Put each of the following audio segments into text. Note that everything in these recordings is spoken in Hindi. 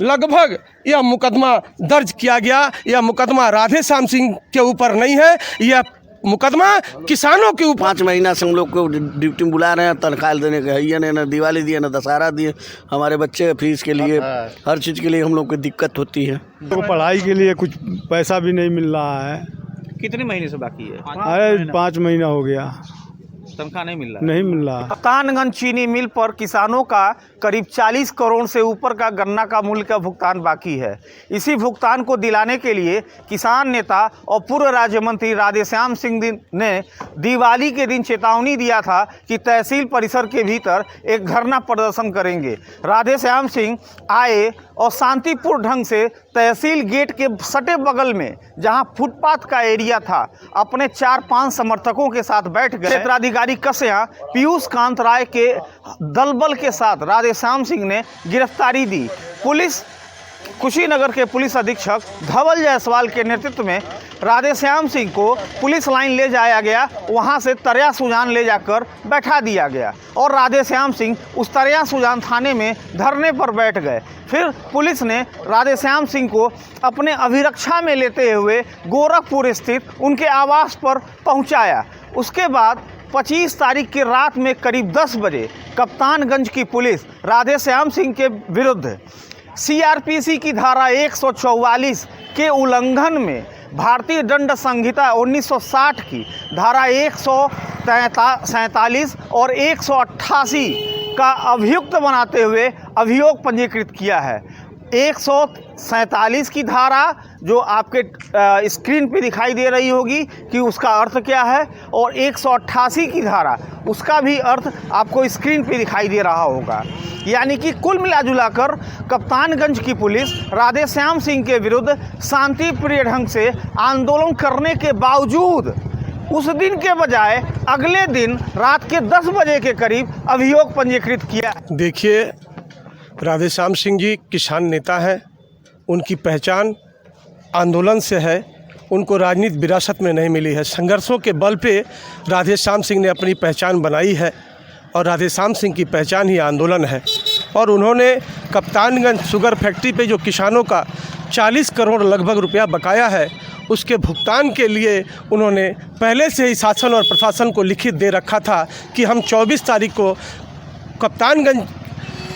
लगभग यह मुकदमा दर्ज किया गया। यह मुकदमा राधे श्याम सिंह के ऊपर नहीं है, यह मुकदमा किसानों के ऊपर। 5 महीना से हम लोग को ड्यूटी में बुला रहे हैं, तनख्वाह देने के है ना, दिवाली दिए ना दशहरा दिए, हमारे बच्चे फीस के लिए हर चीज़ के लिए हम लोग को दिक्कत होती है। तो पढ़ाई के लिए कुछ पैसा भी नहीं मिल रहा है। कितने महीने से बाकी है? अरे 5 महीना हो गया, तनख्वाह नहीं मिल रहा। नहीं मिल रहा। कप्तानगंज चीनी मिल पर किसानों का करीब 40 करोड़ से ऊपर का गन्ना का मूल्य का भुगतान बाकी है। इसी भुगतान को दिलाने के लिए किसान नेता और पूर्व राज्य मंत्री राधे श्याम सिंह ने दिवाली के दिन चेतावनी दिया था कि तहसील परिसर के भीतर एक धरना प्रदर्शन करेंगे। राधे श्याम सिंह आए और शांतिपूर्ण ढंग से तहसील गेट के सटे बगल में जहां फुटपाथ का एरिया था अपने 4-5 समर्थकों के साथ बैठ गए। क्षेत्राधिकारी कस्या पीयूष कांत राय के दलबल के साथ राधे श्याम सिंह ने गिरफ्तारी दी। पुलिस कुशीनगर के पुलिस अधीक्षक धवल जायसवाल के नेतृत्व में राधे श्याम सिंह को पुलिस लाइन ले जाया गया। वहां से तरिया सुजान ले जाकर बैठा दिया गया और राधे श्याम सिंह उस तरिया सुजान थाने में धरने पर बैठ गए। फिर पुलिस ने राधे श्याम सिंह को अपने अभिरक्षा में लेते हुए गोरखपुर स्थित उनके आवास पर पहुंचाया। उसके बाद 25 तारीख की रात में करीब 10 बजे कप्तानगंज की पुलिस राधे श्याम सिंह के विरुद्ध सीआरपीसी की धारा 144 के उल्लंघन में भारतीय दंड संहिता 1960 की धारा 147 और 188 का अभियुक्त बनाते हुए अभियोग पंजीकृत किया है। 147 की धारा जो आपके स्क्रीन पे दिखाई दे रही होगी कि उसका अर्थ क्या है, और 188 की धारा उसका भी अर्थ आपको स्क्रीन पे दिखाई दे रहा होगा। यानी कि कुल मिलाजुलाकर कप्तानगंज की पुलिस राधे श्याम सिंह के विरुद्ध शांतिप्रिय ढंग से आंदोलन करने के बावजूद उस दिन के बजाय अगले दिन रात के 10 बजे के करीब अभियोग पंजीकृत किया। देखिए, राधे श्याम सिंह जी किसान नेता हैं, उनकी पहचान आंदोलन से है, उनको राजनीतिक विरासत में नहीं मिली है। संघर्षों के बल पे राधे श्याम सिंह ने अपनी पहचान बनाई है और राधे श्याम सिंह की पहचान ही आंदोलन है। और उन्होंने कप्तानगंज शुगर फैक्ट्री पे जो किसानों का 40 करोड़ लगभग रुपया बकाया है, उसके भुगतान के लिए उन्होंने पहले से ही शासन और प्रशासन को लिखित दे रखा था कि हम 24 तारीख को कप्तानगंज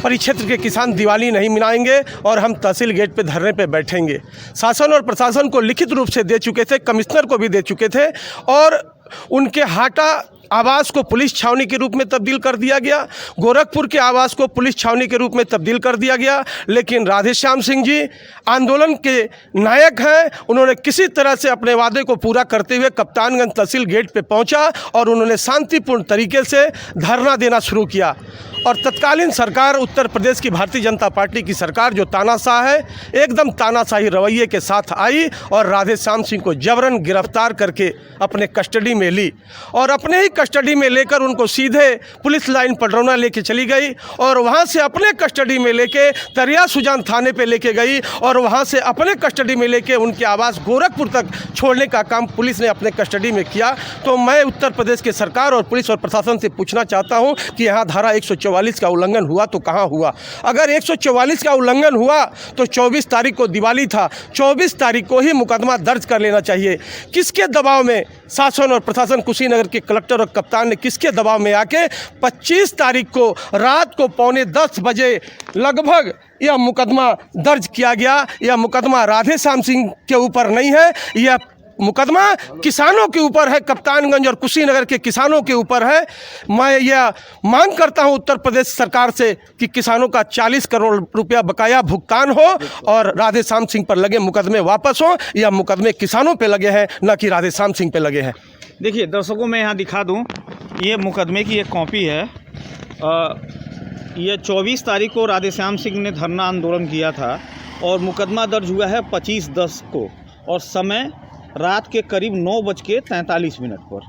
परिक्षेत्र के किसान दिवाली नहीं मनाएंगे और हम तहसील गेट पे धरने पे बैठेंगे। शासन और प्रशासन को लिखित रूप से दे चुके थे, कमिश्नर को भी दे चुके थे, और उनके हाटा आवास को पुलिस छावनी के रूप में तब्दील कर दिया गया, गोरखपुर के आवास को पुलिस छावनी के रूप में तब्दील कर दिया गया। लेकिन राधे श्याम सिंह जी आंदोलन के नायक हैं। उन्होंने किसी तरह से अपने वादे को पूरा करते हुए कप्तानगंज तहसील गेट पे पहुंचा और उन्होंने शांतिपूर्ण तरीके से धरना देना शुरू किया। और तत्कालीन सरकार, उत्तर प्रदेश की भारतीय जनता पार्टी की सरकार जो तानाशाह है, एकदम तानाशाही रवैये के साथ आई और राधे श्याम सिंह को जबरन गिरफ्तार करके अपने कस्टडी में ली और अपने ही कस्टडी में लेकर उनको सीधे पुलिस लाइन पडरौना लेके चली गई और वहाँ से अपने कस्टडी में लेके तरिया सुजान थाने पे लेके गई और वहाँ से अपने कस्टडी में लेके उनके आवास गोरखपुर तक छोड़ने का काम पुलिस ने अपने कस्टडी में किया। तो मैं उत्तर प्रदेश के सरकार और पुलिस और प्रशासन से पूछना चाहता हूँ कि यहाँ धारा 144 का उल्लंघन हुआ तो कहाँ हुआ? अगर 144 का उल्लंघन हुआ तो 24 तारीख को दिवाली था, 24 तारीख को ही मुकदमा दर्ज कर लेना चाहिए। किसके दबाव में शासन और प्रशासन, कुशीनगर के कलेक्टर और कप्तान ने किसके दबाव में आके 25 तारीख को रात को 9:45 बजे लगभग यह मुकदमा दर्ज किया गया? यह मुकदमा राधे श्याम सिंह के ऊपर नहीं है, यह मुकदमा किसानों के ऊपर है, कप्तानगंज और कुशीनगर के किसानों के ऊपर है। मैं यह मांग करता हूं उत्तर प्रदेश सरकार से कि किसानों का 40 करोड़ रुपया बकाया भुगतान हो और राधे श्याम सिंह पर लगे मुकदमे वापस हो। यह मुकदमे किसानों पे लगे हैं, न कि राधे श्याम सिंह पे लगे हैं। देखिए दर्शकों, मैं यहाँ दिखा दूँ, ये मुकदमे की एक कॉपी है। ये 24 तारीख को राधे श्याम सिंह ने धरना आंदोलन किया था और मुकदमा दर्ज हुआ है 25/10 को और समय रात के करीब 9:43 पर,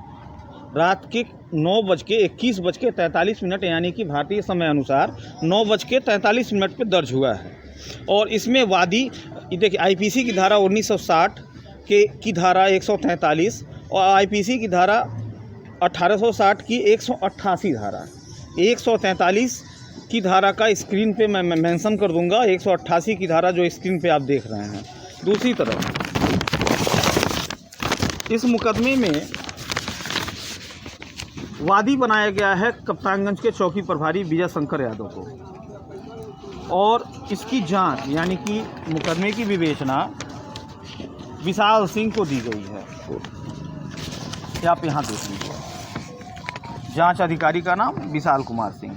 रात के 21:43 यानी कि भारतीय समय अनुसार 9:43 पे दर्ज हुआ है। और इसमें वादी देखिए आईपीसी की धारा 1960 की धारा 143 और आईपीसी की धारा 1860 की 188 धारा 143 की धारा का स्क्रीन पे मैं मेंशन कर दूंगा, 188 की धारा जो स्क्रीन पे आप देख रहे हैं। दूसरी तरफ इस मुकदमे में वादी बनाया गया है कप्तानगंज के चौकी प्रभारी विजय शंकर यादव को, और इसकी जांच यानी कि मुकदमे की विवेचना विशाल सिंह को दी गई है। ये आप यहाँ देख लीजिए, जांच अधिकारी का नाम विशाल कुमार सिंह।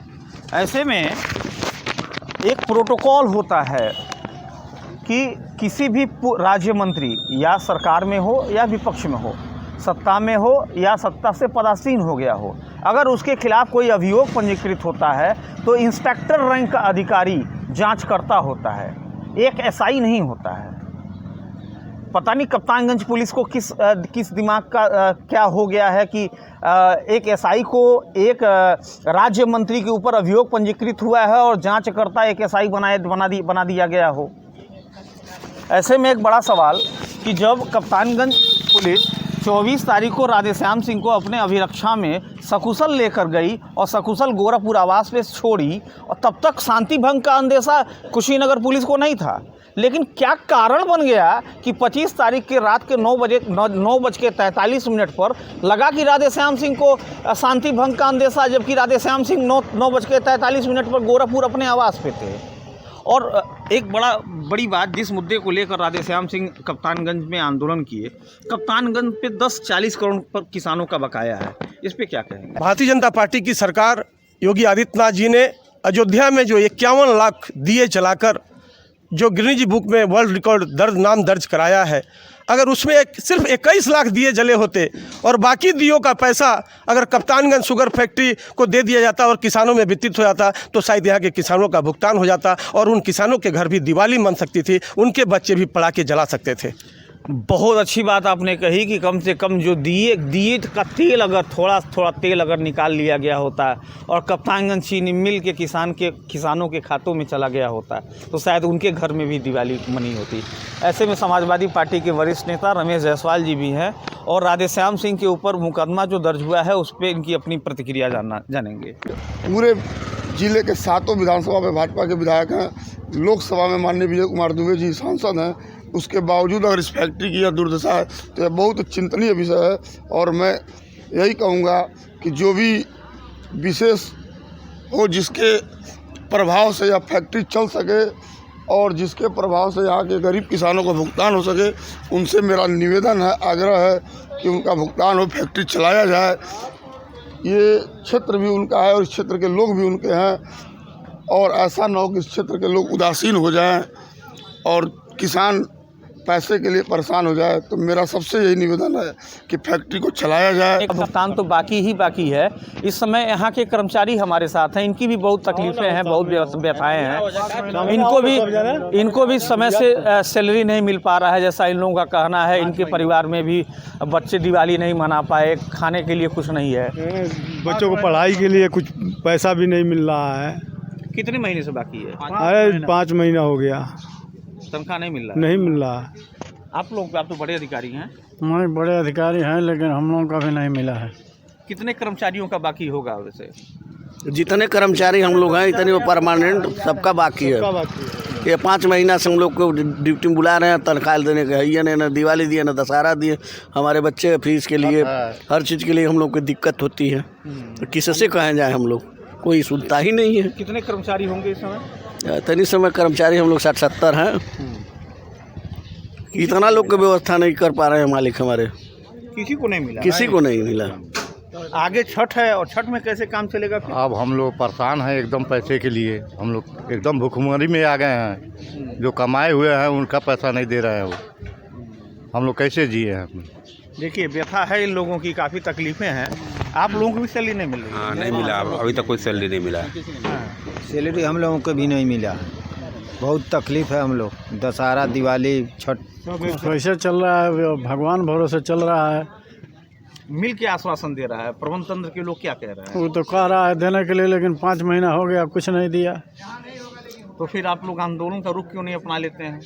ऐसे में एक प्रोटोकॉल होता है कि किसी भी राज्य मंत्री या सरकार में हो या विपक्ष में हो, सत्ता में हो या सत्ता से पदासीन हो गया हो, अगर उसके खिलाफ कोई अभियोग पंजीकृत होता है तो इंस्पेक्टर रैंक का अधिकारी जांच करता होता है, एक एसआई नहीं होता है। पता नहीं कप्तानगंज पुलिस को किस दिमाग का क्या हो गया है कि एक एसआई को एक राज्य मंत्री के ऊपर अभियोग पंजीकृत हुआ है और जांच करता एक एसआई बना दिया गया हो। ऐसे में एक बड़ा सवाल कि जब कप्तानगंज पुलिस 24 तारीख को राधेश्याम सिंह को अपने अभिरक्षा में सकुशल लेकर गई और सकुशल गोरखपुर आवास पे छोड़ी, और तब तक शांति भंग का अंदेशा कुशीनगर पुलिस को नहीं था, लेकिन क्या कारण बन गया कि 25 तारीख के रात के 9:43 पर लगा कि राधेश्याम सिंह को शांति भंग का अंदेशा, जबकि राधेश्याम सिंह 9:43 पर गोरखपुर अपने आवास पे थे। और एक बड़ी बात, जिस मुद्दे को लेकर राधेश्याम सिंह कप्तानगंज में आंदोलन किए, कप्तानगंज पे 10-40 करोड़ पर किसानों का बकाया है, इस पे क्या कहेंगे? भारतीय जनता पार्टी की सरकार योगी आदित्यनाथ जी ने अयोध्या में जो 51 लाख दिए जलाकर जो गिनीज बुक में वर्ल्ड रिकॉर्ड नाम दर्ज कराया है, अगर उसमें सिर्फ 21 लाख दिए जले होते और बाकी दियों का पैसा अगर कप्तानगंज शुगर फैक्ट्री को दे दिया जाता और किसानों में वितरित हो जाता तो शायद यहाँ के किसानों का भुगतान हो जाता और उन किसानों के घर भी दिवाली मन सकती थी, उनके बच्चे भी पटाखे जला सकते थे। बहुत अच्छी बात आपने कही कि कम से कम जो दिए का तेल, अगर थोड़ा तेल अगर निकाल लिया गया होता और कप्तानगंज चीनी मिल के किसानों के खातों में चला गया होता तो शायद उनके घर में भी दिवाली मनी होती। ऐसे में समाजवादी पार्टी के वरिष्ठ नेता रमेश जायसवाल जी भी हैं और राधेश्याम सिंह के ऊपर मुकदमा जो दर्ज हुआ है उस पर इनकी अपनी प्रतिक्रिया जानेंगे। पूरे जिले के 7 विधानसभा में भाजपा के विधायक हैं, लोकसभा में माननीय विजय कुमार दुबे जी सांसद हैं, उसके बावजूद अगर इस फैक्ट्री की यह दुर्दशा है तो यह बहुत चिंतनीय विषय है। और मैं यही कहूँगा कि जो भी विशेष हो जिसके प्रभाव से यह फैक्ट्री चल सके और जिसके प्रभाव से यहाँ के गरीब किसानों को भुगतान हो सके, उनसे मेरा निवेदन है, आग्रह है कि उनका भुगतान हो, फैक्ट्री चलाया जाए। ये क्षेत्र भी उनका है और इस क्षेत्र के लोग भी उनके हैं, और ऐसा न हो कि इस क्षेत्र के लोग उदासीन हो जाएं और किसान पैसे के लिए परेशान हो जाए। तो मेरा सबसे यही निवेदन है कि फैक्ट्री को चलाया जाए। भुगतान तो बाकी है। इस समय यहाँ के कर्मचारी हमारे साथ हैं, इनकी भी बहुत तकलीफ़ें हैं, बहुत व्यथाएं हैं। इनको भी समय से सैलरी नहीं मिल पा रहा है, जैसा इन लोगों का कहना है। इनके परिवार में भी बच्चे दिवाली नहीं मना पाए, खाने के लिए कुछ नहीं है, बच्चों को पढ़ाई के लिए कुछ पैसा भी नहीं मिल रहा है। कितने महीने से बाकी है? अरे 5 महीना हो गया, तनख्वाह नहीं मिल रहा। नहीं मिल रहा। आप तो बड़े अधिकारी हैं। हमारे बड़े अधिकारी हैं, लेकिन हम लोगों का भी नहीं मिला है। कितने कर्मचारियों का बाकी होगा वैसे? जितने कर्मचारी हम लोग हैं इतने वो परमानेंट सबका बाकी है। ये 5 महीना से हम लोग को ड्यूटी में बुला रहे हैं, तनख्वाह देने के है ना, दिवाली दिए ना दशहरा दिए, हमारे बच्चे फीस के लिए हर चीज़ के लिए हम लोग को दिक्कत होती है। तो किससे कहें जाए, हम लोग कोई सुनता ही नहीं है। कितने कर्मचारी होंगे इस समय? इतनी समय कर्मचारी हम लोग 60-70 हैं। इतना लोग की व्यवस्था नहीं कर पा रहे हैं मालिक हमारे, किसी को नहीं मिला। किसी को नहीं मिला। आगे छठ है और छठ में कैसे काम चलेगा फिर? अब हम लोग परेशान हैं एकदम पैसे के लिए, हम लोग एकदम भुखमरी में आ गए हैं। जो कमाए हुए हैं उनका पैसा नहीं दे रहे हैं वो, हम लोग कैसे जिए हैं? देखिए व्यथा है इन लोगों की, काफ़ी तकलीफ़ें हैं। आप लोगों को भी सैलरी नहीं मिल रही? हाँ, नहीं मिला, अभी तक कोई सैलरी नहीं मिला। सैलरी हम लोगों को भी नहीं मिला, बहुत तकलीफ़ है। हम लोग दशहरा दिवाली छठ कैसे चल रहा है, भगवान भरोसे चल रहा है। मिल के आश्वासन दे रहा है, प्रबंध तंत्र के लोग क्या कह रहे हैं? वो तो कह रहा है देने के लिए, लेकिन 5 महीना हो गया कुछ नहीं दिया। तो फिर आप लोग आंदोलन का रुख क्यों नहीं अपना लेते हैं?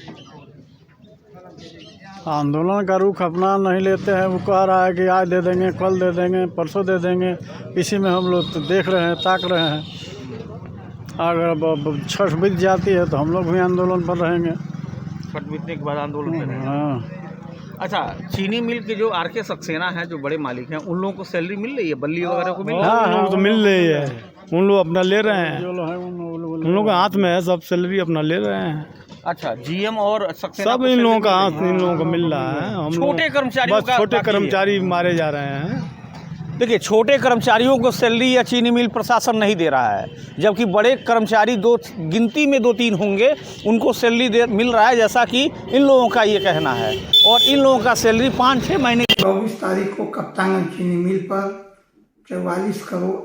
आंदोलन का रुख अपना नहीं लेते हैं। वो कह रहा है कि आज दे देंगे, कल दे देंगे, परसों दे देंगे। इसी में हम लोग तो देख रहे हैं, ताक रहे हैं। अगर छठ बीत जाती है तो हम लोग भी आंदोलन पर रहेंगे। छठ बीतने के बाद आंदोलन करेंगे। हाँ, अच्छा, चीनी मिल के जो आर के सक्सेना है, जो बड़े मालिक हैं, उन लोगों को सैलरी मिल रही है? बल्ली वगैरह को मिल रही है? हाँ, हम लोग तो मिल रही है, उन लोग अपना ले रहे हैं, उन लोगों के हाथ में है, सब सैलरी अपना ले रहे हैं। अच्छा, जीएम और सक्सेना सब को इन लोगों सैलरी का मिल हाथ रही है? इन लोगों को मिल रहा है। हम लोग छोटे कर्मचारियों बस का छोटे बाकी है। कर्मचारी मारे जा रहे हैं। देखिए, छोटे कर्मचारियों को सैलरी या चीनी मिल प्रशासन नहीं दे रहा है, जबकि बड़े कर्मचारी गिनती में 2-3 होंगे, उनको सैलरी मिल रहा है, जैसा कि इन लोगों का ये कहना है। और इन लोगों का सैलरी 5-6 महीने 24 तारीख को कप्तानगंज चीनी मिल पर 44 करोड़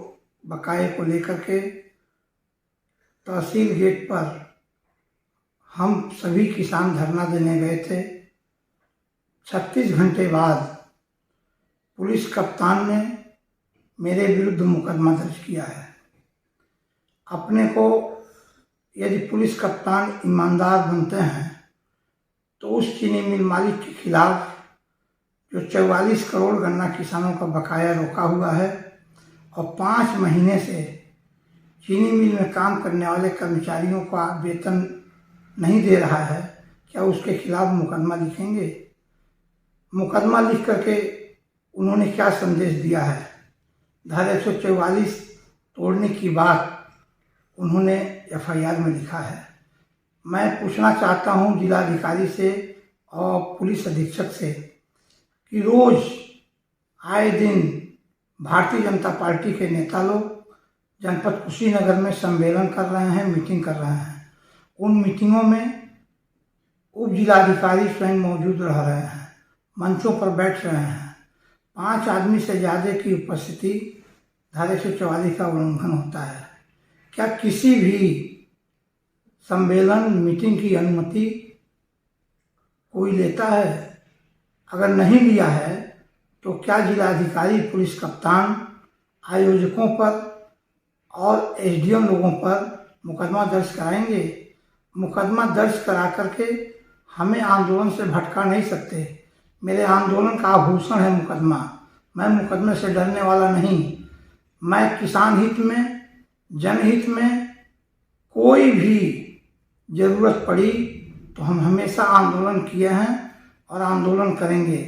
बकाये को लेकर के तहसील गेट पर हम सभी किसान धरना देने गए थे। 36 घंटे बाद पुलिस कप्तान ने मेरे विरुद्ध मुकदमा दर्ज किया है। अपने को यदि पुलिस कप्तान ईमानदार बनते हैं तो उस चीनी मिल मालिक के खिलाफ जो 44 करोड़ गन्ना किसानों का बकाया रोका हुआ है और 5 महीने से चीनी मिल में काम करने वाले कर्मचारियों का वेतन नहीं दे रहा है, क्या उसके खिलाफ मुकदमा लिखेंगे? मुकदमा लिख करके उन्होंने क्या संदेश दिया है? धारा 144 तोड़ने की बात उन्होंने एफआईआर में लिखा है। मैं पूछना चाहता हूं जिलाधिकारी से और पुलिस अधीक्षक से कि रोज आए दिन भारतीय जनता पार्टी के नेता लोग जनपद कुशीनगर में सम्मेलन कर रहे हैं, मीटिंग कर रहे हैं। उन मीटिंगों में उप जिलाधिकारी स्वयं मौजूद रह रहे हैं, मंचों पर बैठ रहे हैं। 5 आदमी से ज़्यादा की उपस्थिति धारा 144 का उल्लंघन होता है। क्या किसी भी सम्मेलन मीटिंग की अनुमति कोई लेता है? अगर नहीं लिया है तो क्या जिलाधिकारी पुलिस कप्तान आयोजकों पर और एसडीएम लोगों पर मुकदमा दर्ज कराएंगे? मुकदमा दर्ज करा करके हमें आंदोलन से भटका नहीं सकते। मेरे आंदोलन का आभूषण है मुकदमा। मैं मुकदमे से डरने वाला नहीं। मैं किसान हित में, जनहित में कोई भी ज़रूरत पड़ी तो हम हमेशा आंदोलन किए हैं और आंदोलन करेंगे।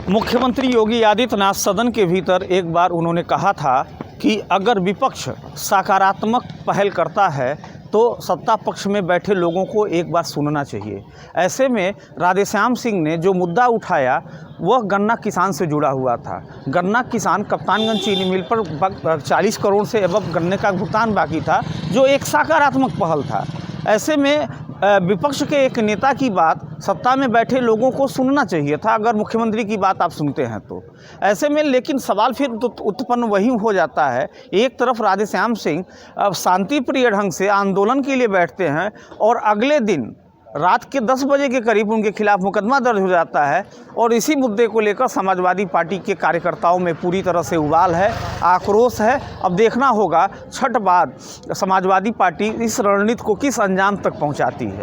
मुख्यमंत्री योगी आदित्यनाथ सदन के भीतर एक बार उन्होंने कहा था कि अगर विपक्ष सकारात्मक पहल करता है तो सत्ता पक्ष में बैठे लोगों को एक बार सुनना चाहिए। ऐसे में राधेश्याम सिंह ने जो मुद्दा उठाया वह गन्ना किसान से जुड़ा हुआ था। गन्ना किसान कप्तानगंज चीनी मिल पर 40 करोड़ से एवं गन्ने का भुगतान बाकी था, जो एक सकारात्मक पहल था। ऐसे में विपक्ष के एक नेता की बात सत्ता में बैठे लोगों को सुनना चाहिए था, अगर मुख्यमंत्री की बात आप सुनते हैं तो। ऐसे में लेकिन सवाल फिर उत्पन्न वही हो जाता है, एक तरफ राधेश्याम सिंह शांति प्रिय ढंग से आंदोलन के लिए बैठते हैं और अगले दिन रात के 10 बजे के करीब उनके खिलाफ मुकदमा दर्ज हो जाता है। और इसी मुद्दे को लेकर समाजवादी पार्टी के कार्यकर्ताओं में पूरी तरह से उबाल है, आक्रोश है। अब देखना होगा छठ बाद समाजवादी पार्टी इस रणनीति को किस अंजाम तक पहुंचाती है।